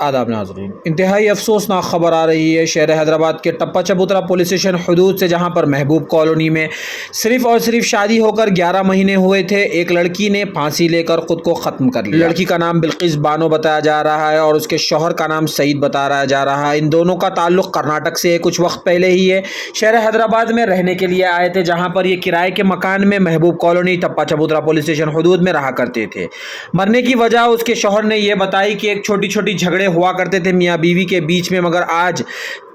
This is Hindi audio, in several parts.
आदाब नाज़रीन, इंतहाई अफसोसनाक खबर आ रही है शहर हैदराबाद के टप्पा चबूतरा पुलिस स्टेशन हदूद से, जहां पर महबूब कॉलोनी में सिर्फ और सिर्फ शादी होकर 11 महीने हुए थे, एक लड़की ने फांसी लेकर खुद को ख़त्म कर लिया। लड़की का नाम बिल्किस बानो बताया जा रहा है और उसके शौहर का नाम सईद बताया जा रहा है। इन दोनों का ताल्लुक़ कर्नाटक से कुछ वक्त पहले ही है। शहर हैदराबाद में रहने के लिए आए थे, जहाँ पर ये किराए के मकान में महबूब कॉलोनी टप्पा चबूतरा पुलिस स्टेशन हदूद में रहा करते थे। मरने की वजह उसके शौहर ने यह बताई कि एक छोटी छोटी झगड़े हुआ करते थे मियाँ बीवी के बीच में, मगर आज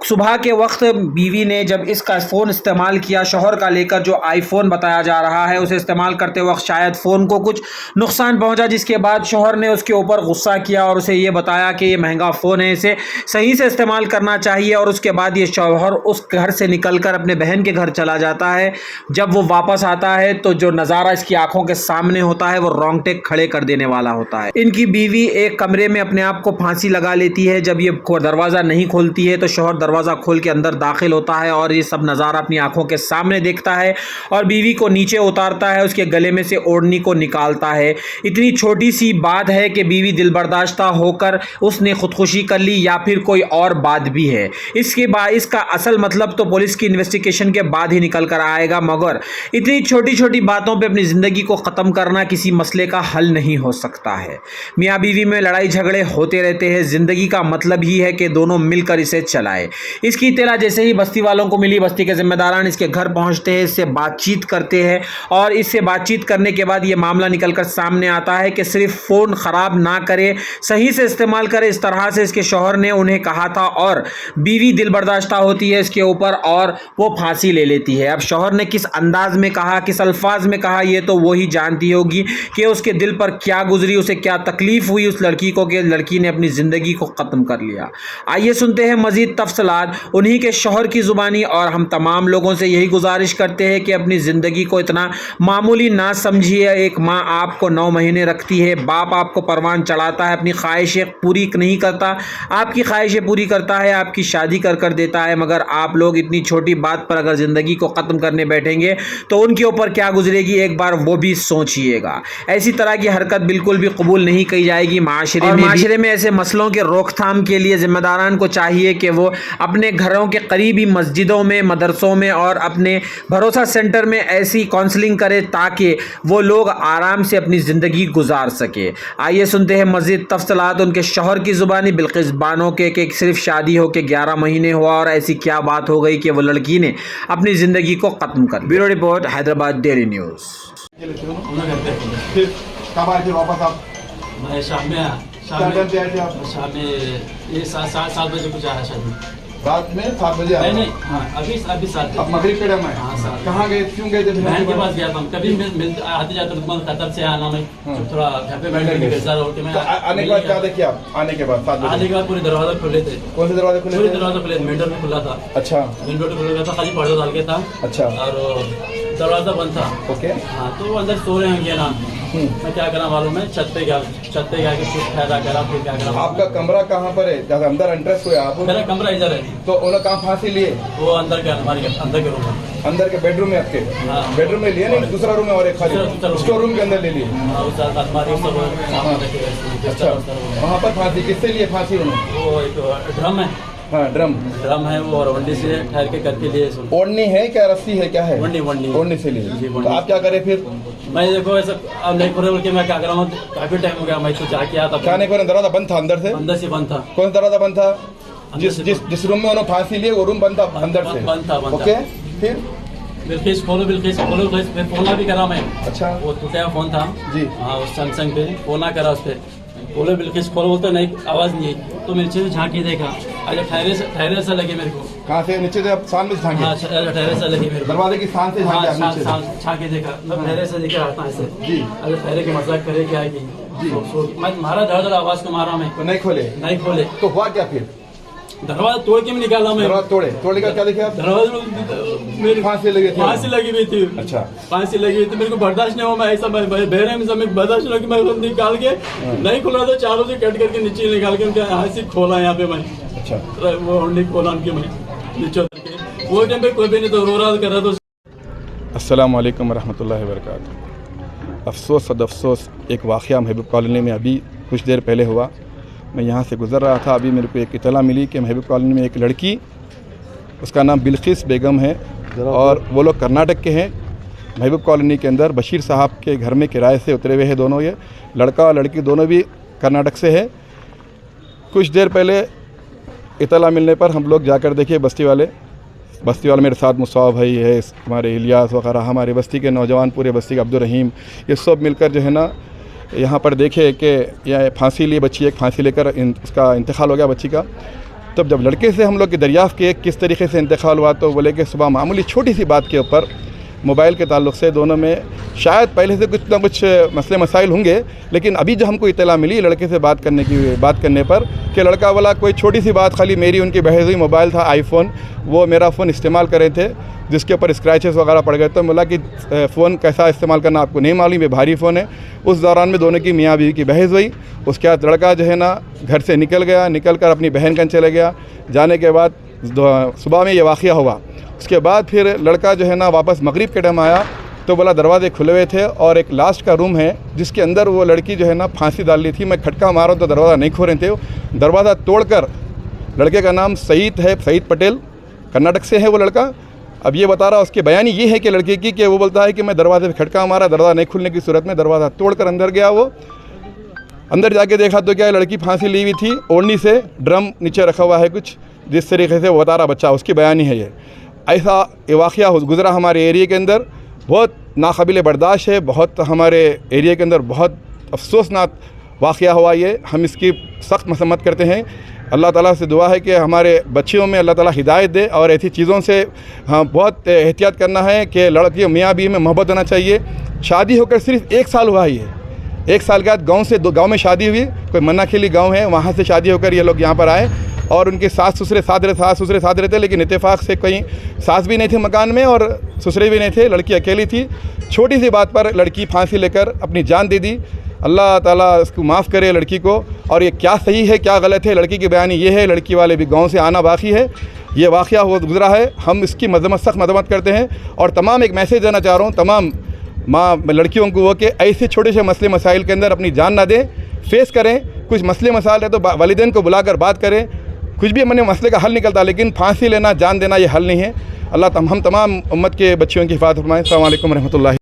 सुबह के वक्त बीवी ने जब इसका फ़ोन इस्तेमाल किया, शौहर का लेकर जो आईफोन बताया जा रहा है, उसे इस्तेमाल करते वक्त शायद फ़ोन को कुछ नुकसान पहुंचा, जिसके बाद शौहर ने उसके ऊपर गुस्सा किया और उसे ये बताया कि ये महंगा फ़ोन है, इसे सही से इस्तेमाल करना चाहिए। और उसके बाद ये शौहर उस घर से निकलकर अपने बहन के घर चला जाता है। जब वो वापस आता है तो जो नज़ारा इसकी आंखों के सामने होता है वो रोंगटे खड़े कर देने वाला होता है। इनकी बीवी एक कमरे में अपने आप को फांसी लगा लेती है। जब ये दरवाज़ा नहीं खोलती है तो शौहर दरवाज़ा खोल के अंदर दाखिल होता है और ये सब नज़ारा अपनी आंखों के सामने देखता है और बीवी को नीचे उतारता है, उसके गले में से ओढ़नी को निकालता है। इतनी छोटी सी बात है कि बीवी दिलबर्दाश्ता होकर उसने खुदकुशी कर ली या फिर कोई और बात भी है। इसके बाद इसका असल मतलब तो पुलिस की इन्वेस्टिगेशन के बाद ही निकल कर आएगा, मगर इतनी छोटी छोटी बातों पर अपनी ज़िंदगी को ख़त्म करना किसी मसले का हल नहीं हो सकता है। मियाँ बीवी में लड़ाई झगड़े होते रहते हैं। ज़िंदगी का मतलब ही है कि दोनों मिलकर इसे चलाएं। इसकी इत्तला जैसे ही बस्ती वालों को मिली, बस्ती के जिम्मेदारान इसके घर पहुंचते हैं, इससे बातचीत करते हैं और इससे बातचीत करने के बाद ये मामला निकलकर सामने आता है कि सिर्फ फ़ोन ख़राब ना करे, सही से इस्तेमाल करे। इस तरह से इसके शौहर ने उन्हें कहा था और बीवी दिलबर्दाश्ता होती है इसके ऊपर और वो फांसी ले लेती है। अब शौहर ने किस अंदाज में कहा, किस अल्फाज में कहा, ये तो वही जानती होगी कि उसके दिल पर क्या गुजरी, उसे क्या तकलीफ़ हुई उस लड़की को कि लड़की ने अपनी ज़िंदगी को ख़त्म कर लिया। आइए सुनते हैं मज़ीद तफसीलात उन्हीं के शौहर की ज़ुबानी। और हम तमाम लोगों से यही गुजारिश करते हैं कि अपनी ज़िंदगी को इतना मामूली ना समझिए। एक माँ आपको 9 महीने रखती है, बाप आपको परवान चढ़ाता है, अपनी ख्वाहिशें पूरी नहीं करता, आपकी ख्वाहिशें पूरी करता है, आपकी शादी कर देता है, मगर आप लोग इतनी छोटी बात पर अगर ज़िंदगी को ख़त्म करने बैठेंगे तो उनके ऊपर क्या गुजरेगी, एक बार वो भी सोचिएगा। ऐसी तरह की हरकत बिल्कुल भी कबूल नहीं की जाएगी। माशरे में ऐसे मसलों के रोकथाम के लिए ज़िम्मेदारान को चाहिए कि वो अपने घरों के करीबी मस्जिदों में, मदरसों में और अपने भरोसा सेंटर में ऐसी काउंसलिंग करे ताकि वो लोग आराम से अपनी ज़िंदगी गुजार सके। आइए सुनते हैं मज़ीद तफसीलात उनके शौहर की ज़ुबानी बिल्किस बानो के सिर्फ शादी हो के 11 महीने हुआ और ऐसी क्या बात हो गई कि वो लड़की ने अपनी ज़िंदगी को ख़त्म कर। Bureau report, Hyderabad daily news. फिर कब आए थे वापस आप? मैं शाम में शाम में ये 7 बजे कुछ आया शादी। रात में 7 बजे आए? नहीं अभी 7 अब मगरिब के टाइम आए? हाँ, 7। कहाँ गए, क्यों गए थे? बहन के पास गया था। कभी आते जाते कतर से आना, मैं थोड़ा घर पे बैठ के आने के बाद क्या देखिए आप? आने के बाद 7 बजे आने के बाद पूरे दरवाजा खुले थे। कौन से दरवाजे खुले? पूरे दरवाजा खुले, मेन डोर भी खुला था। अच्छा, मेन डोर खुला था, खाली पर्दा डाल के था। अच्छा, और दरवाजा बंद था। ओके। हाँ, तो वो अंदर सो रहे होंगे ना। मैं क्या करा मालूम है, छत पे गया के कुछ फायदा करा, फिर क्या करा। आपका कमरा कहाँ पर है जब अंदर एंट्रेंस हुए आप? मेरा कमरा इधर है। तो उन्होंने कहाँ फांसी लिए? वो अंदर के हमारे अंदर के रूम में, अंदर के बेडरूम में आपके? हाँ। बेडरूम में लिए नहीं, दूसरा रूम है और एक खाली स्टोर रूम के अंदर ले लिए? अच्छा, वहाँ पर फांसी किससे लिए फांसी उन्होंने? वो एक ड्रम है। हाँ, ड्रम है वो, और वंडी से ठहर के करके लिए। ओढ़नी है क्या, रस्सी है, क्या है? ओढ़नी से लिए। तो आप क्या करे फिर? मैं देखो ऐसा अब नहीं खोले बोल के मैं क्या कर रहा हूँ, काफी टाइम हो गया, मैं तो जाके आता। क्या नहीं करे? दरवाजा बंद था अंदर से? अंदर से बंद था। कौन सा दरवाजा बंद था? जिस रूम में उन्होंने फांसी लिए वो रूम बंद था अंदर से? बंद था। ओके, फिर? बिल्किस खोलो फोन भी करा मैं। अच्छा, वो टूटा फोन था जी। हाँ, उस सैमसंग पे फोन करा, उस पर बोले बिल्किस खोलो, बोलते नहीं आवाज़ नहीं आई। तो मैं नीचे से झाँकी देखा, अच्छा ठहरे से लगे मेरे को। कहाँ से? नीचे से आप सामने से झाँके? हाँ, ठहरे से लगी मेरे को, दरवाजे की शान से झाँके देखा, ठहरे से देखे आता ऐसे जी। अरे ठहरे के मजाक करे क्या की जी। मैं मारा धड़ आवाज़ को मारा मैं, तो नहीं खोले। तो हुआ क्या फिर? दरवाजा तोड़ के मैं निकाला मैं। दरवाजा तोड़ने का क्या देखे आप? दरवाजा मेरी फांसी लगी हुई थी। अच्छा, फांसी लगी हुई थी, मेरे को बर्दाश्त नहीं हुआ। मैं ऐसा बहरे में समय बर्दाश्त नहीं, मैं निकाल के नहीं खोला तो चारों से कट करके नीचे निकाल के उनके हाथ से खोला यहाँ पे मैं। अच्छा, वो नहीं खोला उनके, मैं नीचे वो टाइम पे कोई भी नहीं तो रो रहा कर रहा था। अस्सलाम वालेकुम रहमतुल्लाहि व बरकातुहू। अफसोस सद अफसोस, एक वाक़या महबूब कॉलोनी में अभी कुछ देर पहले हुआ। मैं यहाँ से गुज़र रहा था, अभी मेरे को एक इत्तला मिली कि महबूब कॉलोनी में एक लड़की, उसका नाम बिल्किस बेगम है और वो लोग कर्नाटक के हैं। महबूब कॉलोनी के अंदर बशीर साहब के घर में किराए से उतरे हुए हैं दोनों, ये लड़का और लड़की दोनों भी कर्नाटक से है। कुछ देर पहले इत्तला मिलने पर हम लोग जाकर देखे, बस्ती वाले मेरे साथ मुसाव भाई है, हमारे इलियास वगैरह, हमारे बस्ती के नौजवान, पूरे बस्ती के अब्दुल रहीम, ये सब मिलकर जो है ना यहाँ पर देखे कि यह फांसी ली बच्ची, एक फांसी लेकर उसका इंतकाल हो गया बच्ची का। तब जब लड़के से हम लोग की दरियाफ़्त किए किस तरीके से इंतकाल हुआ, तो बोले कि सुबह मामूली छोटी सी बात के ऊपर मोबाइल के ताल्लुक़ से दोनों में शायद पहले से कुछ ना कुछ मसले मसाइल होंगे, लेकिन अभी जो हमको इत्तला मिली लड़के से बात करने पर कि लड़का वाला कोई छोटी सी बात, खाली मेरी उनकी बहस हुई, मोबाइल था आईफ़ोन, वो मेरा फ़ोन इस्तेमाल कर रहे थे जिसके ऊपर स्क्रैचेस वगैरह पड़ गए। तो बोला कि फ़ोन कैसा इस्तेमाल करना आपको नहीं मालूम, ये भारी फ़ोन है। उस दौरान में दोनों की मियाँ बीवी की बहस हुई। उसके बाद लड़का जो है ना घर से निकल कर अपनी बहन कन चले गया। जाने के बाद सुबह में ये वाक़या हुआ। उसके बाद फिर लड़का जो है ना वापस मगरिब के टाइम आया तो बोला दरवाजे खुले हुए थे और एक लास्ट का रूम है जिसके अंदर वो लड़की जो है ना फांसी डाल ली थी। मैं खटका मारा तो दरवाज़ा नहीं खोल रहे थे। दरवाज़ा तोड़कर, लड़के का नाम सईद है, सईद पटेल, कर्नाटक से है वो लड़का। अब ये बता रहा, उसकी बयानी ये है कि लड़के की, कि वो बोलता है कि मैं दरवाजे पे खटका मारा, दरवाज़ा नहीं खुलने की सूरत में दरवाज़ा तोड़कर अंदर गया। वो अंदर जाके देखा तो क्या लड़की फांसी ली हुई थी, ओढ़नी से ड्रम नीचे रखा हुआ है कुछ, जिस तरीके से वो बता रहा बच्चा, उसकी बयानी है ये। ऐसा वाक़या गुज़रा हमारे एरिया के अंदर, बहुत नाकाबिल बर्दाश्त है, बहुत हमारे एरिया के अंदर बहुत अफसोसनाक वाक़या हुआ ये। हम इसकी सख्त मसम्मत करते हैं। अल्लाह ताला से दुआ है कि हमारे बच्चियों में अल्लाह ताला हिदायत दे और ऐसी चीज़ों से बहुत एहतियात करना है कि लड़की मियाँ बीवी में मोहब्बत होना चाहिए। शादी होकर सिर्फ 1 साल हुआ ही है, 1 साल के बाद गाँव में शादी हुई, कोई मन्नाखेली गाँव है, वहाँ से शादी होकर ये लोग यहाँ पर आए और उनके सास ससुरे साथ रहते, लेकिन इत्तेफाक से कहीं सास भी नहीं थे मकान में और ससुरे भी नहीं थे, लड़की अकेली थी। छोटी सी बात पर लड़की फांसी लेकर अपनी जान दे दी। अल्लाह ताला इसको माफ़ करे लड़की को। और ये क्या सही है क्या गलत है, लड़की की बयानी ये है, लड़की वाले भी गाँव से आना बाकी है। ये वाक़या हुआ गुज़रा है, हम इसकी सख्त मज़म्मत करते हैं और तमाम एक मैसेज देना चाह रहा हूँ तमाम लड़कियों को, वो कि ऐसे छोटे से मसले मसाइल के अंदर अपनी जान ना दें, फेस करें। कुछ मसले मसाइल है तो वालिदैन को बुलाकर बात करें, कुछ भी मैंने मसले का हल निकलता, लेकिन फांसी लेना, जान देना ये हल नहीं है। अल्लाह हम तमाम उम्मत के बच्चियों की हिफाज़त फरमाए। अस्सलाम वालेकुम रहमतुल्लाहि।